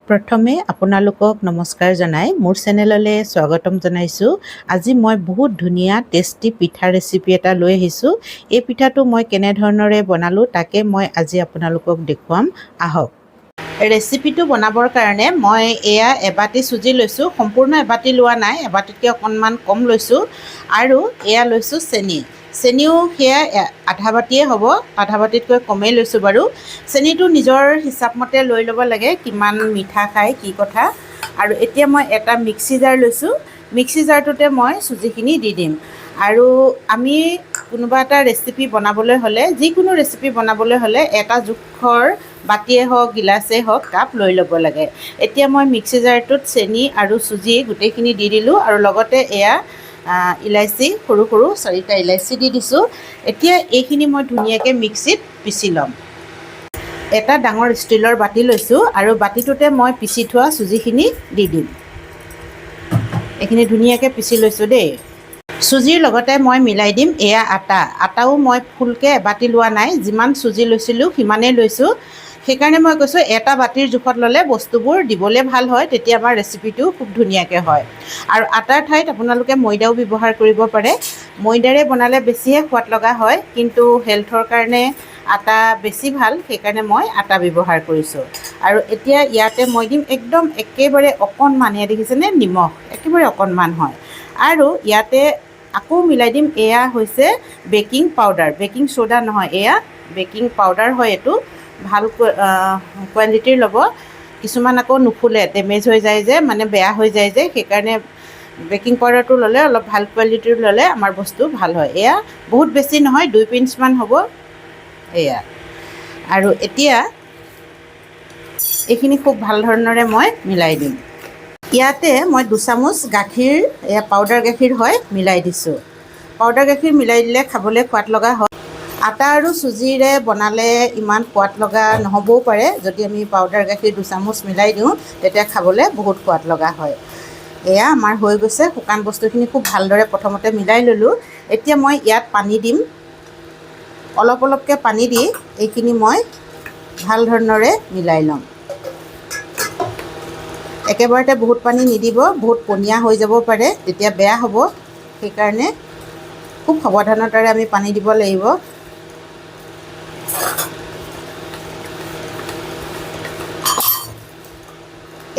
প্ৰথমে আপোনালোকক নমস্কাৰ জনাই মোৰ চেনেললৈ স্বাগতম জনাইছোঁ। আজি মই বহুত ধুনীয়া টেষ্টি পিঠা ৰেচিপি এটা লৈ আহিছোঁ। এই পিঠাটো মই কেনেধৰণৰে বনালোঁ তাকে মই আজি আপোনালোকক দেখুৱাম, আহক। ৰেচিপিটো বনাবৰ কাৰণে মই এয়া এবাটি চুজি লৈছোঁ। সম্পূৰ্ণ এবাটি লোৱা নাই, এবাটিতকৈ অকণমান কম লৈছোঁ। আৰু এয়া লৈছোঁ চেনিও সেয়া আধা বাটিয়ে হ'ব, আধা বাটিতকৈ কমেই লৈছোঁ বাৰু। চেনিটো নিজৰ হিচাপমতে লৈ ল'ব লাগে, কিমান মিঠা খায় কি কথা। আৰু এতিয়া মই এটা মিক্সি জাৰ লৈছোঁ। মিক্সি জাৰটোতে মই চুজিখিনি দি দিম। আৰু আমি কোনোবা এটা ৰেচিপি বনাবলৈ হ'লে, যিকোনো ৰেচিপি বনাবলৈ হ'লে এটা জোখৰ বাটিয়ে হওক গিলাচেই হওক কাপ লৈ ল'ব লাগে। এতিয়া মই মিক্সি জাৰটোত চেনি আৰু চুজি গোটেইখিনি দি দিলোঁ আৰু লগতে এয়া ইলাচি সৰু সৰু 4টা ইলাচি দি দিছোঁ। এতিয়া এইখিনি মই ধুনীয়াকৈ মিক্সিত পিচি ল'ম। এটা ডাঙৰ ষ্টীলৰ বাটি লৈছোঁ আৰু বাটিটোতে মই পিচি থোৱা চুজিখিনি দি দিম। এইখিনি ধুনীয়াকৈ পিচি লৈছোঁ দেই। চুজিৰ লগতে মই মিলাই দিম এয়া আটাও মই ফুলকৈ এবাটি লোৱা নাই, যিমান চুজি লৈছিলোঁ সিমানেই লৈছোঁ। সেইকাৰণে মই কৈছোঁ এটা বাটিৰ জোখত ল'লে বস্তুবোৰ দিবলৈ ভাল হয়, তেতিয়া আমাৰ ৰেচিপিটো খুব ধুনীয়াকৈ হয়। আৰু আটাৰ ঠাইত আপোনালোকে ময়দাও ব্যৱহাৰ কৰিব পাৰে। ময়দাৰে বনালে বেছিহে সোৱাদ লগা হয়, কিন্তু হেল্থৰ কাৰণে আটা বেছি ভাল, সেইকাৰণে মই আটা ব্যৱহাৰ কৰিছোঁ। আৰু এতিয়া ইয়াতে মই দিম একদম একেবাৰে অকণমান, এয়া দেখিছেনে, নিমখ একেবাৰে অকণমান হয়। আৰু ইয়াতে আকৌ মিলাই দিম, এয়া হৈছে বেকিং পাউডাৰ, বেকিং ছ'ডা নহয়, এয়া বেকিং পাউডাৰ হয়। এইটো ভাল কোৱালিটিৰ ল'ব। কিছুমান আকৌ নুফুলে, ডেমেজ হৈ যায় যে, মানে বেয়া হৈ যায় যে, সেইকাৰণে বেকিং পাউডাৰটো ল'লে অলপ ভাল কোৱালিটিৰ ল'লে আমাৰ বস্তু ভাল হয়। এয়া বহুত বেছি নহয়, 2 পিঞ্চমান হ'ব এয়া। আৰু এতিয়া এইখিনি খুব ভাল ধৰণৰে মই মিলাই দিম। ইয়াতে মই 2 চামুচ গাখীৰ, এয়া পাউডাৰ গাখীৰ হয়, মিলাই দিছোঁ। পাউডাৰ গাখীৰ মিলাই দিলে খাবলৈ সোৱাদ লগা হয়। আটা আৰু চুজিৰে বনালে ইমান সোৱাদ লগা নহ'বও পাৰে। যদি আমি পাউডাৰ গাখীৰ 2 চামুচ মিলাই দিওঁ তেতিয়া খাবলৈ বহুত সোৱাদ লগা হয়। এয়া আমাৰ হৈ গৈছে। শুকান বস্তুখিনি খুব ভালদৰে প্ৰথমতে মিলাই ল'লোঁ। এতিয়া মই ইয়াত পানী দিম। অলপ অলপকৈ পানী দি এইখিনি মই ভাল ধৰণৰে মিলাই ল'ম। একেবাৰতে বহুত পানী নিদিব, বহুত পনীয়া হৈ যাব পাৰে, তেতিয়া বেয়া হ'ব। সেইকাৰণে খুব সাৱধানতাৰে আমি পানী দিব লাগিব।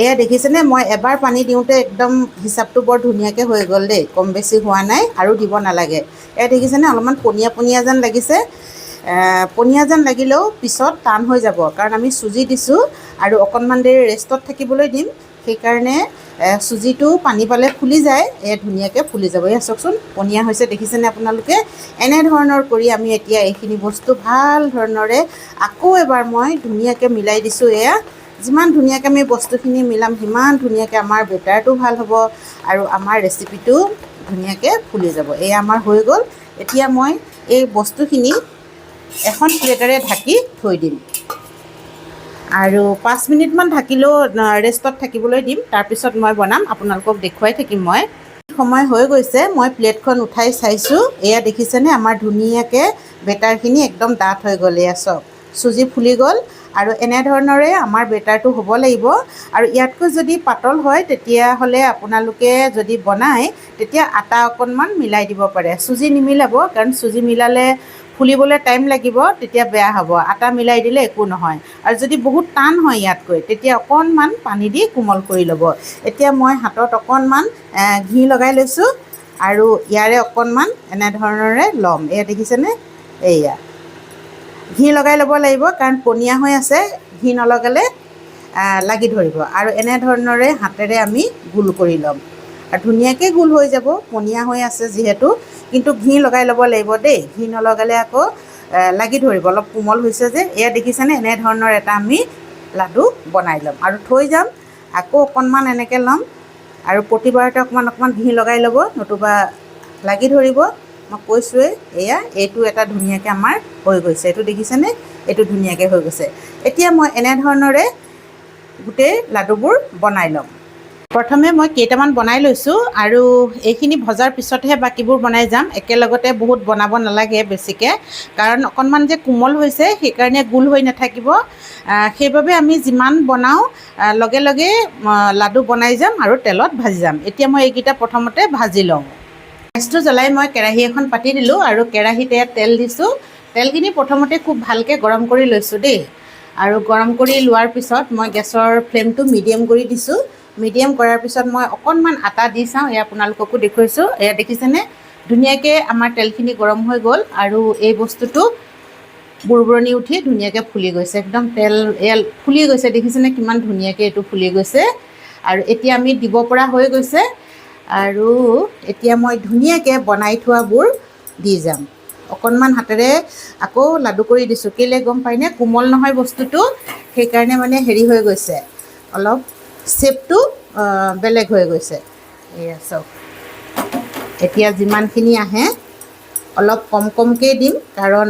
এয়া দেখিছেনে, মই এবাৰ পানী দিওঁতে একদম হিচাপটো বৰ ধুনীয়াকৈ হৈ গ'ল দেই, কম বেছি হোৱা নাই আৰু দিব নালাগে। এয়া দেখিছেনে, অলপমান পনীয়া পনীয়া যেন লাগিছে। পনীয়া যেন লাগিলেও পিছত টান হৈ যাব, কাৰণ আমি চুজি দিছোঁ আৰু অকণমান দেৰি ৰেষ্টত থাকিবলৈ দিম। সেইকাৰণে চুজিটো পানী পালে ফুলি যায়, ধুনীয়াকৈ ফুলি যাব। এয়া চাওকচোন, পনীয়া হৈছে, দেখিছেনে আপোনালোকে। এনেধৰণৰ কৰি আমি এতিয়া এইখিনি বস্তু ভাল ধৰণৰে আকৌ এবাৰ মই ধুনীয়াকৈ মিলাই দিছোঁ। এয়া যিমান ধুনীয়াকৈ আমি বস্তুখিনি মিলাম সিমান ধুনীয়াকৈ আমাৰ বেটাৰটো ভাল হ'ব আৰু আমাৰ ৰেচিপিটো ধুনীয়াকৈ ফুলি যাব। এয়া আমাৰ হৈ গ'ল। এতিয়া মই এই বস্তুখিনি এখন প্লেটেৰে ঢাকি থৈ দিম আৰু 5 মিনিটমান ঢাকিলেও ৰেষ্টত থাকিবলৈ দিম। তাৰপিছত মই বনাম, আপোনালোকক দেখুৱাই থাকিম। মই সময় হৈ গৈছে, মই প্লেটখন উঠাই চাইছোঁ। এয়া দেখিছেনে, আমাৰ ধুনীয়াকৈ বেটাৰখিনি একদম ডাঠ হৈ গ'ল। এয়া চাওক, চুজি ফুলি গ'ল আৰু এনেধৰণৰে আমাৰ বেটাৰটো হ'ব লাগিব। আৰু ইয়াতকৈ যদি পাতল হয় তেতিয়াহ'লে আপোনালোকে যদি বনায় তেতিয়া আটা অকণমান মিলাই দিব পাৰে। চুজি নিমিলাব, কাৰণ চুজি মিলালে ফুলিবলৈ টাইম লাগিব, তেতিয়া বেয়া হ'ব। আটা মিলাই দিলে একো নহয়। আৰু যদি বহুত টান হয় ইয়াতকৈ, তেতিয়া অকণমান পানী দি কোমল কৰি ল'ব। এতিয়া মই হাতত অকণমান ঘি লগাই লৈছোঁ আৰু ইয়াৰে অকণমান এনেধৰণৰে ল'ম। এয়া দেখিছেনে, এয়া ঘি লগাই ল'ব লাগিব, কাৰণ পনীয়া হৈ আছে, ঘি নলগালে লাগি ধৰিব। আৰু এনেধৰণৰে হাতেৰে আমি গোল কৰি ল'ম আৰু ধুনীয়াকৈ গোল হৈ যাব, পনীয়া হৈ আছে যিহেতু। কিন্তু ঘি লগাই ল'ব লাগিব দেই, ঘি নলগালে আকৌ লাগি ধৰিব। অলপ কোমল হৈছে যে, এয়া দেখিছেনে, এনেধৰণৰ এটা আমি লাডু বনাই ল'ম আৰু থৈ যাম। আকৌ অকণমান এনেকৈ ল'ম আৰু প্ৰতিবাৰতে অকণমান অকণমান ঘি লগাই ল'ব, নতুবা লাগি ধৰিব। মই কৈছোঁৱেই, এয়া এইটো এটা ধুনীয়াকৈ আমাৰ হৈ গৈছে। এইটো দেখিছেনে, এইটো ধুনীয়াকৈ হৈ গৈছে। এতিয়া মই এনেধৰণৰে গোটেই লাডুবোৰ বনাই ল'ম। প্ৰথমে মই কেইটামান বনাই লৈছোঁ আৰু এইখিনি ভজাৰ পিছতহে বাকীবোৰ বনাই যাম। একেলগতে বহুত বনাব নালাগে বেছিকৈ, কাৰণ অকণমান যে কোমল হৈছে সেইকাৰণে গোল হৈ নাথাকিব। সেইবাবে আমি যিমান বনাওঁ লগে লগে লাডু বনাই যাম আৰু তেলত ভাজি যাম। এতিয়া মই এইকেইটা প্ৰথমতে ভাজি লওঁ। গেছটো জ্বলাই মই কেৰাহী এখন পাতি দিলোঁ আৰু কেৰাহীতে তেল দিছোঁ। তেলখিনি প্ৰথমতে খুব ভালকৈ গৰম কৰি লৈছোঁ দেই। আৰু গৰম কৰি লোৱাৰ পিছত মই গেছৰ ফ্লেমটো মিডিয়াম কৰি দিছোঁ। মিডিয়াম কৰাৰ পিছত মই অকণমান আটা দি চাওঁ। এয়া আপোনালোককো দেখুৱাইছোঁ, এয়া দেখিছেনে ধুনীয়াকৈ আমাৰ তেলখিনি গৰম হৈ গ'ল আৰু এই বস্তুটো বুৰবুৰণি উঠি ধুনীয়াকৈ ফুলি গৈছে। একদম তেল এয়া ফুলি গৈছে, দেখিছেনে কিমান ধুনীয়াকৈ এইটো ফুলি গৈছে। আৰু এতিয়া আমি দিব পৰা হৈ গৈছে। আৰু এতিয়া মই ধুনীয়াকৈ বনাই থোৱাবোৰ দি যাম। অকণমান হাতেৰে আকৌ লাডু কৰি দিছোঁ, কেলৈ গম পায়নে, কোমল নহয় বস্তুটো, সেইকাৰণে মানে হেৰি হৈ গৈছে, অলপ শ্বেপটো বেলেগ হৈ গৈছে। এয়া চাওক, এতিয়া যিমানখিনি আহে অলপ কম কমকৈ দিম, কাৰণ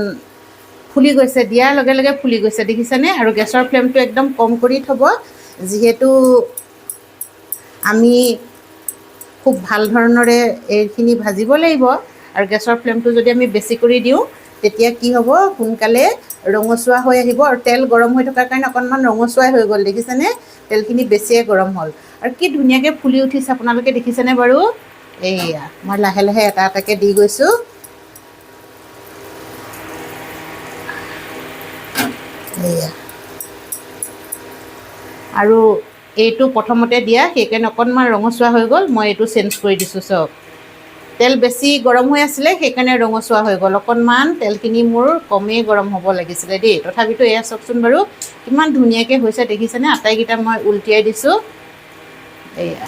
ফুলি গৈছে, দিয়াৰ লগে লগে ফুলি গৈছে দেখিছেনে। আৰু গেছৰ ফ্লেমটো একদম কম কৰি থ'ব, যিহেতু আমি খুব ভাল ধৰণৰে এইখিনি ভাজিব লাগিব। আৰু গেছৰ ফ্লেমটো যদি আমি বেছি কৰি দিওঁ তেতিয়া কি হ'ব, সোনকালে ৰঙচুৱা হৈ আহিব। আৰু তেল গৰম হৈ থকাৰ কাৰণে অকণমান ৰঙচুৱাই হৈ গ'ল, দেখিছেনে তেলখিনি বেছিয়ে গৰম হ'ল। আৰু কি ধুনীয়াকৈ ফুলি উঠিছে আপোনালোকে দেখিছেনে বাৰু। এইয়া মই লাহে লাহে এটা এটাকৈ দি গৈছোঁ। এইয়া আৰু এইটো প্ৰথমতে দিয়া সেইকাৰণে অকণমান ৰঙচুৱা হৈ গ'ল, মই এইটো চেঞ্জ কৰি দিছোঁ। চাওক, তেল বেছি গৰম হৈ আছিলে সেইকাৰণে ৰঙচুৱা হৈ গ'ল। অকণমান তেলখিনি মোৰ কমেই গৰম হ'ব লাগিছিলে দেই। তথাপিতো এয়া চাওকচোন বাৰু কিমান ধুনীয়াকৈ হৈছে দেখিছেনে। আটাইকেইটা মই উলটিয়াই দিছোঁ। এইয়া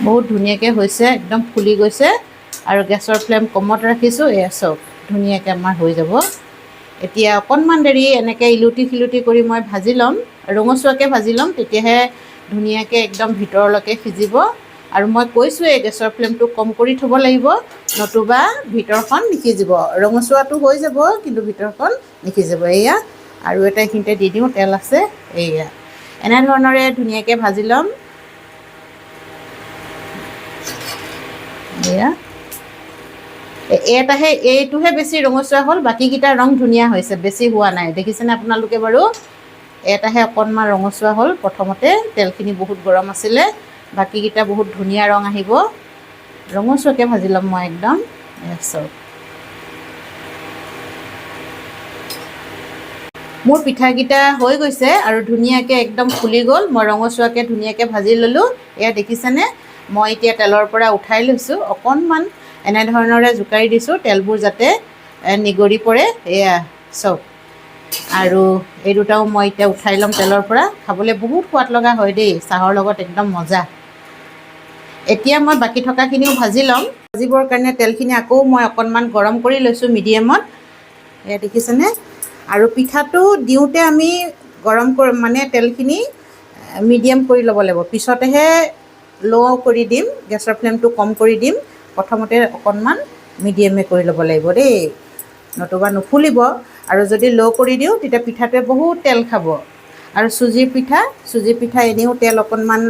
বহুত ধুনীয়াকৈ হৈছে, একদম ফুলি গৈছে। আৰু গেছৰ ফ্লেম কমত ৰাখিছোঁ। এয়া চাওক ধুনীয়াকৈ আমাৰ হৈ যাব। এতিয়া অকণমান দেৰি এনেকৈ ইলুটি শিলুটি কৰি মই ভাজি ল'ম, ৰঙচুৱাকৈ ভাজি ল'ম, তেতিয়াহে ধুনীয়াকৈ একদম ভিতৰলৈকে সিজিব। আৰু মই কৈছোঁৱেই গেছৰ ফ্লেমটো কম কৰি থ'ব লাগিব, নতুবা ভিতৰখন নিসিজিব। ৰঙচুৱাটো হৈ যাব কিন্তু ভিতৰখন নিসিজিব। এয়া আৰু এটা এইখিনিতে দি দিওঁ, তেল আছে। এইয়া এনেধৰণৰে ধুনীয়াকৈ ভাজি ল'ম। এয়া এইটোহে বেছি ৰঙচুৱা হ'ল, বাকীকেইটা ৰং ধুনীয়া হৈছে, বেছি হোৱা নাই দেখিছেনে আপোনালোকে বাৰু। এটাহে অকণমান ৰঙচুৱা হ'ল, প্ৰথমতে তেলখিনি বহুত গৰম আছিলে, বাকীকেইটা বহুত ধুনীয়া ৰং আহিব। ৰঙচুৱাকৈ ভাজি ল'ম মই একদম। চাওক মোৰ পিঠাকেইটা হৈ গৈছে আৰু ধুনীয়াকৈ একদম ফুলি গ'ল। মই ৰঙচুৱাকৈ ধুনীয়াকৈ ভাজি ল'লোঁ। এয়া দেখিছেনে, মই এতিয়া তেলৰ পৰা উঠাই লৈছোঁ। অকণমান এনেধৰণৰে জোকাৰি দিছোঁ তেলবোৰ যাতে নিগৰি পৰে। এয়া চাওক, আৰু এই দুটাও মই এতিয়া উঠাই ল'ম তেলৰ পৰা। খাবলৈ বহুত সোৱাদ লগা হয় দেই, চাহৰ লগত একদম মজা। এতিয়া মই বাকী থকাখিনিও ভাজি ল'ম। ভাজিবৰ কাৰণে তেলখিনি আকৌ মই অকণমান গৰম কৰি লৈছোঁ মিডিয়ামত। এয়া দেখিছেনে। আৰু পিঠাটো দিওঁতে আমি গৰম কৰি মানে তেলখিনি মিডিয়াম কৰি ল'ব লাগিব, পিছতেহে ল' কৰি দিম, গেছৰ ফ্লেমটো কম কৰি দিম। প্ৰথমতে অকণমান মিডিয়ামে কৰি ল'ব লাগিব দেই, নতুবা নুফুলিব। আৰু যদি ল' কৰি দিওঁ তেতিয়া পিঠাটোৱে বহুত তেল খাব। আৰু চুজি পিঠা এনেও তেল অকণমান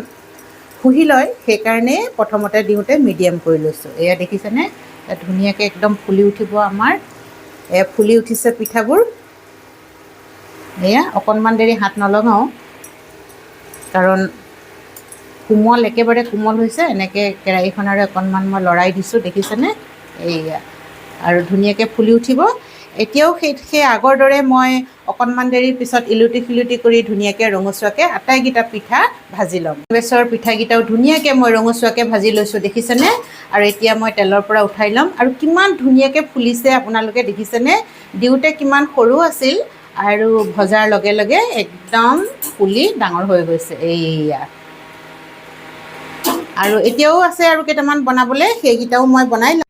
শুহি লয়, সেইকাৰণে প্ৰথমতে দিওঁতে মিডিয়াম কৰি লৈছোঁ। এয়া দেখিছেনে, ধুনীয়াকৈ একদম ফুলি উঠিব আমাৰ। এয়া ফুলি উঠিছে পিঠাবোৰ। এয়া অকণমান দেৰি হাত নলগাওঁ, কাৰণ কোমল, একেবাৰে কোমল হৈছে। এনেকৈ কেৰাহীখনেৰে অকণমান মই লৰাই দিছোঁ, দেখিছেনে। এইয়া আৰু ধুনীয়াকৈ ফুলি উঠিব। এতিয়াও সেই আগৰ দৰে মই অকণমান দেৰিৰ পিছত ইলুটি শিলুটি কৰি ধুনীয়াকৈ ৰঙচুৱাকৈ আটাইকেইটা পিঠা ভাজি ল'ম। বেচৰ পিঠাকেইটাও ধুনীয়াকৈ মই ৰঙচুৱাকৈ ভাজি লৈছোঁ, দেখিছেনে। আৰু এতিয়া মই তেলৰ পৰা উঠাই ল'ম। আৰু কিমান ধুনীয়াকৈ ফুলিছে আপোনালোকে দেখিছেনে। দিওঁতে কিমান সৰু আছিল আৰু ভজাৰ লগে লগে একদম ফুলি ডাঙৰ হৈ গৈছে। এইয়া আৰু এতিয়াও আছে আৰু কেইটামান বনাবলৈ, সেইকেইটাও মই বনাই ল'ম।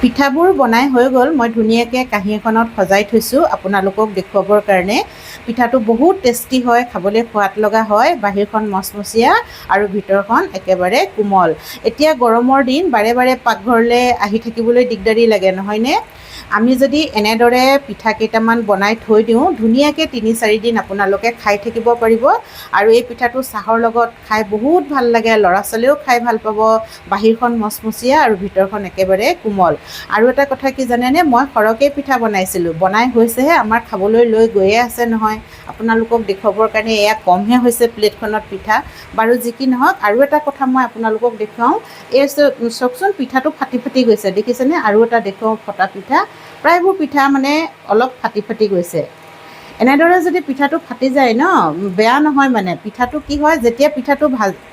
পিঠাবোৰ বনাই হৈ গ'ল। মই ধুনীয়াকৈ কাঁহী এখনত সজাই থৈছোঁ আপোনালোকক দেখুৱাবৰ কাৰণে। পিঠাটো বহুত টেষ্টি হয়, খাবলৈ সোৱাদ লগা হয়, বাহিৰখন মচমচীয়া আৰু ভিতৰখন একেবাৰে কোমল। এতিয়া গৰমৰ দিন, বাৰে বাৰে পাকঘৰলৈ আহি থাকিবলৈ দিগদাৰী লাগে নহয়নে? আমি যদি এনেদৰে পিঠা কেইটামান বনাই থৈ দিওঁ, ধুনীয়াকৈ ৩-৪ দিন আপোনালোকে খাই থাকিব পাৰিব। আৰু এই পিঠাটো চাহৰ লগত খাই বহুত ভাল লাগে, ল'ৰা ছোৱালীয়েও খাই ভাল পাব। বাহিৰখন মচমচীয়া আৰু ভিতৰখন একেবাৰে কোমল। আৰু এটা কথা কি জানেনে, মই সৰহকৈ পিঠা বনাইছিলোঁ, বনাই হৈছেহে, আমাৰ খাবলৈ লৈ গৈয়ে আছে নহয়। আপোনালোকক দেখুৱাবৰ কাৰণে এয়া কমহে হৈছে প্লেটখনত পিঠা। বাৰু যি কি নহওক, আৰু এটা কথা মই আপোনালোকক দেখুৱাওঁ। এই চাওকচোন, পিঠাটো ফাটি ফাটি গৈছে, দেখিছেনে? আৰু এটা দেখুৱাওঁ ফটা পিঠা। প্ৰায়বোৰ পিঠা মানে অলপ ফাটি ফাটি গৈছে। এনেদৰে যদি পিঠাটো ফাটি যায় ন, বেয়া নহয় মানে। পিঠাটো কি হয়, যেতিয়া পিঠাটো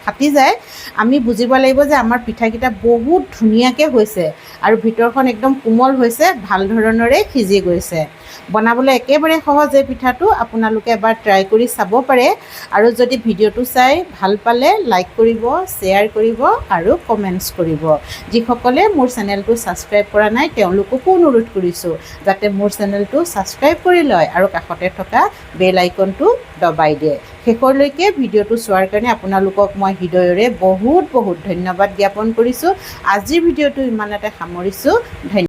ফাটি যায়, আমি বুজিব লাগিব যে আমাৰ পিঠাকেইটা বহুত ধুনীয়াকৈ হৈছে আৰু ভিতৰখন একদম কোমল হৈছে, ভাল ধৰণেৰে সিজি গৈছে। বনাবলৈ একেবাৰে সহজ এই পিঠাটো, আপোনালোকে এবাৰ ট্ৰাই কৰি চাব পাৰে। আৰু যদি ভিডিঅ'টো চাই ভাল পালে লাইক কৰিব, শ্বেয়াৰ কৰিব আৰু কমেণ্টছ কৰিব। যিসকলে মোৰ চেনেলটো ছাবস্ক্ৰাইব কৰা নাই তেওঁলোককো অনুৰোধ কৰিছোঁ যাতে মোৰ চেনেলটো ছাবস্ক্ৰাইব কৰি লয় আৰু কাষতে থকা বেল আইকনটো দবাই দিয়ে। শেষলৈকে ভিডিঅ'টো চোৱাৰ কাৰণে আপোনালোকক মই হৃদয়ৰে বহুত বহুত ধন্যবাদ জ্ঞাপন কৰিছোঁ। আজিৰ ভিডিঅ'টো ইমানতে সামৰিছোঁ। ধন্যবাদ।